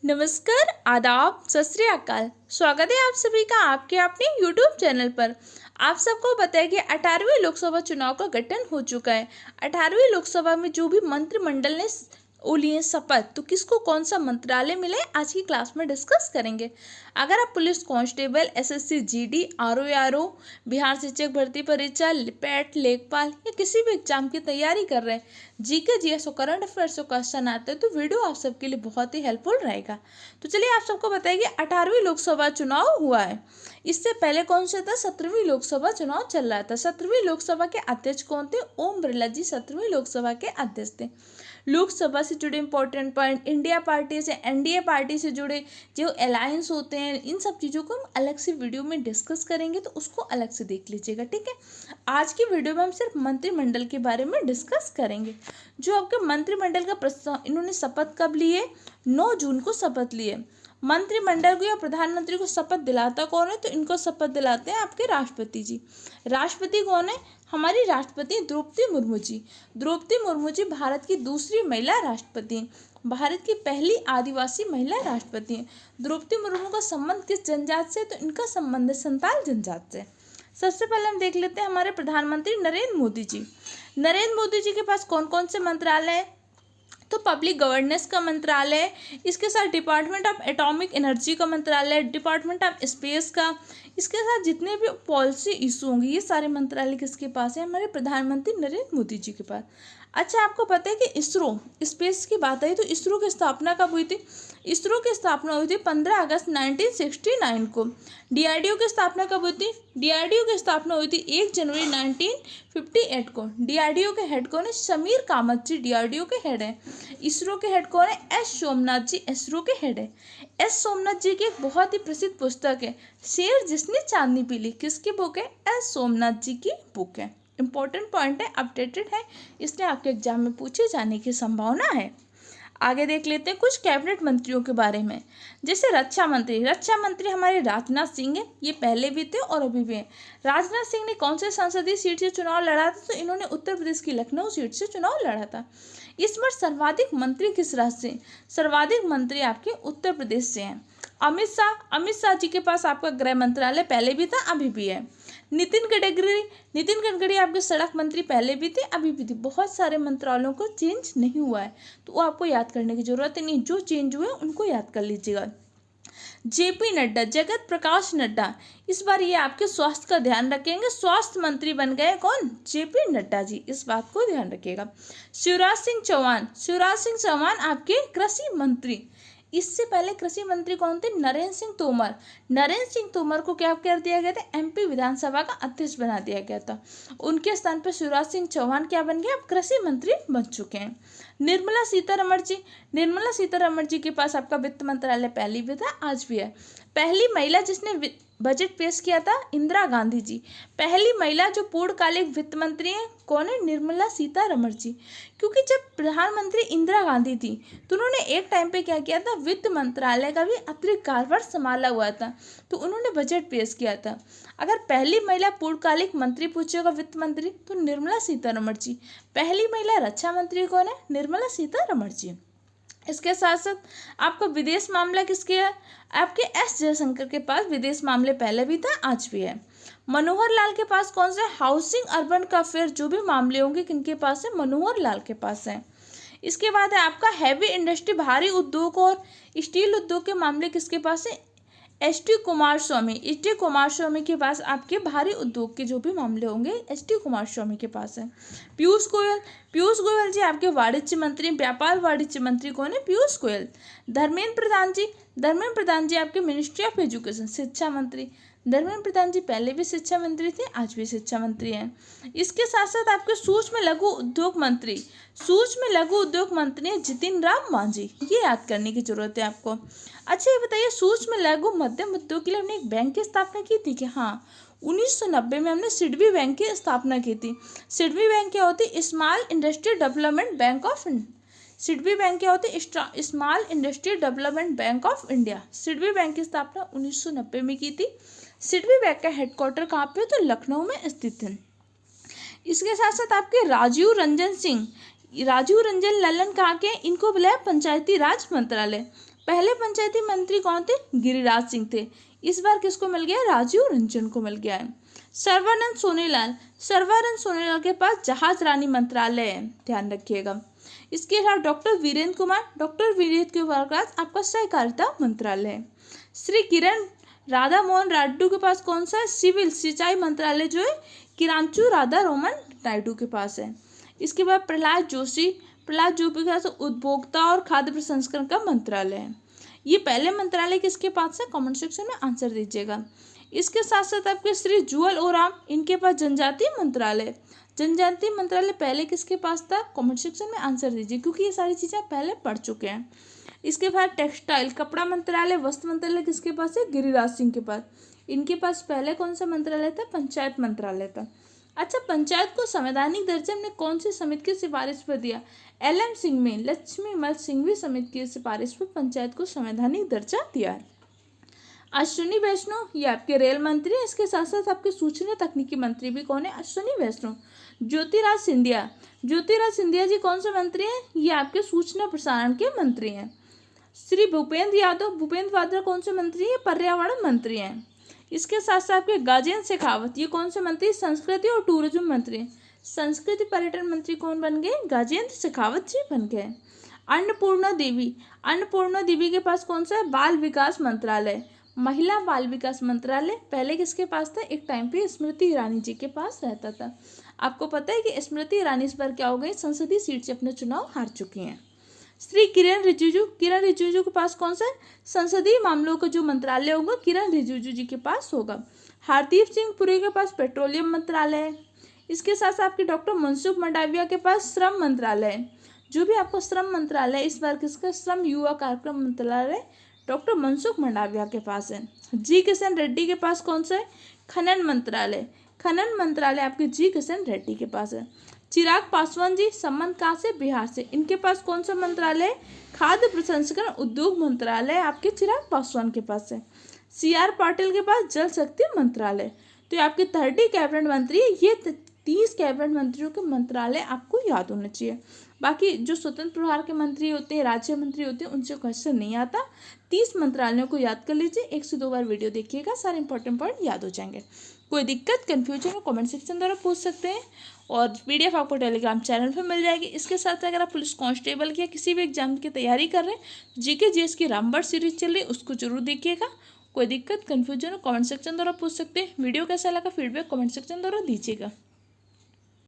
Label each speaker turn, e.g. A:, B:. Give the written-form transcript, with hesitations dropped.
A: नमस्कार, आदाब, सत श्री अकाल। स्वागत है आप सभी का आपके अपने YouTube चैनल पर। आप सबको पता है कि 18वीं लोकसभा चुनाव का गठन हो चुका है। 18वीं लोकसभा में जो भी मंत्रिमंडल ने लिए शपथ, तो किसको कौन सा मंत्रालय मिले आज की क्लास में डिस्कस करेंगे। अगर आप police constable, SSC GD, RO, Bihar शिक्षक भर्ती परीक्षा, पैट, लेखपाल या किसी भी एग्जाम की तैयारी कर रहे हैं, GK GS और करंट अफेयर्स को क्वेश्चन आते हैं, तो वीडियो आप सबके लिए बहुत ही हेल्पफुल रहेगा। तो चलिए आप सबको बताइए, 18वीं लोकसभा चुनाव हुआ है। इससे पहले कौन सा था? 17वीं लोकसभा चुनाव चल रहा था। 17वीं लोकसभा के अध्यक्ष कौन थे? ओम बिरला जी 17वीं लोकसभा के अध्यक्ष थे। लोकसभा से जुड़े इंपॉर्टेंट पॉइंट, इंडिया पार्टी से, NDA पार्टी से जुड़े जो अलायंस होते हैं, इन सब चीज़ों को हम अलग से वीडियो में डिस्कस करेंगे, तो उसको अलग से देख लीजिएगा, ठीक है। आज की वीडियो में हम सिर्फ मंत्रिमंडल के बारे में डिस्कस करेंगे। जो आपके मंत्रिमंडल का प्रस्ताव, इन्होंने शपथ कब लिए? 9 जून को शपथ लिए। मंत्रिमंडल को या प्रधानमंत्री को शपथ दिलाता कौन है? तो इनको शपथ दिलाते हैं आपके राष्ट्रपति जी। राष्ट्रपति कौन है? हमारी राष्ट्रपति द्रौपदी मुर्मू जी। द्रौपदी मुर्मू जी भारत की दूसरी महिला राष्ट्रपति हैं। भारत की पहली आदिवासी महिला राष्ट्रपति हैं। द्रौपदी मुर्मू का संबंध किस जनजाति से? तो इनका संबंध है संताल जनजाति से। सबसे पहले हम देख लेते हैं हमारे प्रधानमंत्री नरेंद्र मोदी जी। नरेंद्र मोदी जी के पास कौन कौन से मंत्रालय है? तो पब्लिक गवर्नेंस का मंत्रालय है, इसके साथ डिपार्टमेंट ऑफ एटॉमिक एनर्जी का मंत्रालय, डिपार्टमेंट ऑफ स्पेस का, इसके साथ जितने भी पॉलिसी इशू होंगे ये सारे मंत्रालय किसके पास है? हमारे प्रधानमंत्री नरेंद्र मोदी जी के पास। अच्छा, आपको पता है कि इसरो, स्पेस की बात आई तो इसरो की स्थापना कब हुई थी? इसरो की स्थापना हुई थी 15 अगस्त 1969 को। DRDO की स्थापना कब हुई थी? DRDO की स्थापना हुई थी 1 जनवरी 1958 को। DRDO के हेड कौन है? समीर कामत जी DRDO के हेड है। इसरो के हेड कौन है? S सोमनाथ जी इसरो के हेड है। S सोमनाथ जी की एक बहुत ही प्रसिद्ध पुस्तक है, शेर जिसने चांदनी पी ली। किसकी बुक है? S सोमनाथ जी की बुक है। इंपॉर्टेंट पॉइंट है, अपडेटेड है, इसलिए आपके एग्जाम में पूछे जाने की संभावना है। आगे देख लेते हैं कुछ कैबिनेट मंत्रियों के बारे में। जैसे रक्षा मंत्री हमारे राजनाथ सिंह हैं, ये पहले भी थे और अभी भी हैं। राजनाथ सिंह ने कौन से संसदीय सीट से चुनाव लड़ा था? तो इन्होंने उत्तर प्रदेश की लखनऊ सीट से चुनाव लड़ा था। इस बार सर्वाधिक मंत्री किस राज्य से? सर्वाधिक मंत्री आपके उत्तर प्रदेश से हैं। अमित शाह जी के पास आपका गृह मंत्रालय पहले भी था, अभी भी है। नितिन गडकरी आपके सड़क मंत्री पहले भी थे, अभी भी थे। बहुत सारे मंत्रालयों को चेंज नहीं हुआ है, तो वो आपको याद करने की जरूरत नहीं। जो चेंज हुए उनको याद कर लीजिएगा। JP नड्डा, जगत प्रकाश नड्डा, इस बार ये आपके स्वास्थ्य का ध्यान रखेंगे। स्वास्थ्य मंत्री बन गए कौन? JP नड्डा जी, इस बात को ध्यान रखिएगा। शिवराज सिंह चौहान आपके कृषि मंत्री। इससे पहले कृषि मंत्री कौन थे? नरेंद्र सिंह तोमर को क्या कर दिया गया था? MP विधानसभा का अध्यक्ष बना दिया गया था। उनके स्थान पर शिवराज सिंह चौहान क्या बन गए? अब कृषि मंत्री बन चुके हैं। निर्मला सीतारमण जी के पास आपका वित्त मंत्रालय पहले भी था, आज भी है। पहली महिला जिसने बजट पेश किया था, इंदिरा गांधी जी। पहली महिला जो पूर्णकालिक वित्त मंत्री हैं, कौन है? निर्मला सीतारमण जी। क्योंकि जब प्रधानमंत्री इंदिरा गांधी थी तो उन्होंने एक टाइम पे क्या किया था? वित्त मंत्रालय का भी अतिरिक्त कार्यभार संभाला हुआ था, तो उन्होंने बजट पेश किया था। अगर पहली महिला पूर्णकालिक मंत्री पूछेगा वित्त मंत्री, तो निर्मला सीतारमण जी। पहली महिला रक्षा मंत्री कौन है? निर्मला सीतारमण जी। इसके साथ साथ आपका विदेश मामला किसके है? आपके S जयशंकर के पास विदेश मामले पहले भी था, आज भी है। मनोहर लाल के पास कौन सा? हाउसिंग, अर्बन का अफेयर, जो भी मामले होंगे किनके पास है? मनोहर लाल के पास है। इसके बाद है आपका हैवी इंडस्ट्री, भारी उद्योग और स्टील उद्योग के मामले किसके पास है? ST कुमारस्वामी के पास आपके भारी उद्योग के जो भी मामले होंगे ST कुमारस्वामी के पास है। पीयूष गोयल जी आपके वाणिज्य मंत्री, व्यापार वाणिज्य मंत्री कौन है? पीयूष गोयल। धर्मेंद्र प्रधान जी आपके मिनिस्ट्री ऑफ एजुकेशन, शिक्षा मंत्री। धर्मेंद्र प्रधान जी पहले भी शिक्षा मंत्री थे, आज भी शिक्षा मंत्री हैं। इसके साथ साथ आपके सूक्ष्म लघु उद्योग मंत्री जितिन राम मांझी, ये याद करने की जरूरत है आपको। अच्छा, ये बताइए, सूक्ष्म लघु मध्यम उद्योग के लिए हमने एक बैंक की स्थापना की थी कि? हाँ, 1990 में हमने सिडबी बैंक की स्थापना की थी। सिडबी बैंक क्या होती? Small industry development bank of SIDBI bank क्या होती? Small industry development bank of India. SIDBI bank की स्थापना 1990 में की थी। सिडबी बैंक का हेडक्वार्टर कहाँ पे है? तो लखनऊ में स्थित है। इसके साथ साथ आपके राजीव रंजन लल्लन कहाँ के? इनको बुलाया पंचायती राज मंत्रालय। पहले पंचायती मंत्री कौन थे? गिरिराज सिंह थे। इस बार किसको मिल गया? राजीव रंजन को मिल गया है। सर्बानंद सोनीलाल के पास जहाज रानी मंत्रालय है, ध्यान रखिएगा। इसके अलावा डॉक्टर वीरेंद्र कुमार के पास आपका सहकारिता मंत्रालय है। श्री किरण राधा मोहन नायडू के पास कौन सा है? सिविल सिंचाई मंत्रालय जो है किरांचू राधा रोमन नायडू के पास है। इसके बाद प्रहलाद जोशी के पास उपभोक्ता और खाद्य प्रसंस्करण का मंत्रालय है। ये पहले मंत्रालय किसके पास है? कमेंट सेक्शन में आंसर दीजिएगा। इसके साथ साथ आपके श्री जुअल ओराम, इनके पास जनजातीय मंत्रालय पहले किसके पास था? कमेंट सेक्शन में आंसर दीजिए, क्योंकि ये सारी चीजें पहले पढ़ चुके हैं। इसके बाद टेक्सटाइल कपड़ा मंत्रालय, वस्त्र मंत्रालय किसके पास है? गिरिराज सिंह के पास। इनके पास पहले कौन सा मंत्रालय था? पंचायत मंत्रालय था। अच्छा, पंचायत को संवैधानिक दर्जा ने कौन सी समिति की सिफारिश पर दिया? LM सिंह में लक्ष्मीमल सिंघवी समिति की सिफारिश पर पंचायत को संवैधानिक दर्जा दिया है। अश्विनी वैष्णव, ये आपके रेल मंत्री है। इसके साथ साथ आपके सूचना तकनीकी मंत्री भी कौन है? अश्विनी वैष्णव। ज्योतिराज सिंधिया जी कौन से मंत्री हैं? ये आपके सूचना प्रसारण के मंत्री हैं। श्री भूपेंद्र यादव कौन से मंत्री हैं? पर्यावरण मंत्री हैं। इसके साथ साथ आपके गाजेंद्र शेखावत, ये कौन से मंत्री? संस्कृति और टूरिज्म मंत्री। संस्कृति पर्यटन मंत्री कौन बन गए? गाजेंद्र शेखावत जी बन गए। अन्नपूर्णा देवी के पास कौन सा है? बाल विकास मंत्रालय, महिला बाल विकास मंत्रालय पहले किसके पास था? एक टाइम पे स्मृति ईरानी जी के पास रहता था। आपको पता है कि स्मृति ईरानी इस बार क्या हो गई? संसदीय सीट से अपने चुनाव हार चुकी हैं। श्री किरण रिजिजू के पास कौन सा है? संसदीय मामलों का जो मंत्रालय होगा किरण रिजिजू जी के पास होगा। हरदीप सिंह पुरी के पास पेट्रोलियम मंत्रालय है। इसके साथ साथ आपके डॉक्टर मनसुख मंडाविया के पास श्रम मंत्रालय है। जो भी आपको श्रम मंत्रालय इस बार किसका? श्रम युवा कार्यक्रम मंत्रालय डॉक्टर मनसुख मंडाविया के पास है। जी किशन रेड्डी के पास कौन सा है? खनन मंत्रालय आपके जी किशन रेड्डी के पास है। चिराग पासवान जी संबंध कहाँ से? बिहार से। इनके पास कौन सा मंत्रालय? खाद्य प्रसंस्करण उद्योग मंत्रालय आपके चिराग पासवान के पास है। CR पाटिल के पास जल शक्ति मंत्रालय। तो ये आपके 30 कैबिनेट मंत्री, ये 30 कैबिनेट मंत्रियों के मंत्रालय आपको याद होना चाहिए। बाकी जो स्वतंत्र प्रभार के मंत्री होते हैं, राज्य मंत्री होते हैं, उनसे क्वेश्चन नहीं आता। 30 मंत्रालयों को याद कर लीजिए, 1 से 2 बार वीडियो देखिएगा, सारे इंपॉर्टेंट पॉइंट याद हो जाएंगे। कोई दिक्कत कन्फ्यूजन हो कमेंट सेक्शन द्वारा पूछ सकते हैं, और PDF आपको टेलीग्राम चैनल पर मिल जाएगी। इसके साथ अगर आप पुलिस कांस्टेबल की या किसी भी एग्जाम की तैयारी कर रहे हैं, GK GS की रामबाण सीरीज चल रही है, उसको जरूर देखिएगा। कोई दिक्कत कन्फ्यूजन हो कमेंट सेक्शन द्वारा पूछ सकते हैं। वीडियो कैसा लगा फीडबैक कमेंट सेक्शन द्वारा दीजिएगा।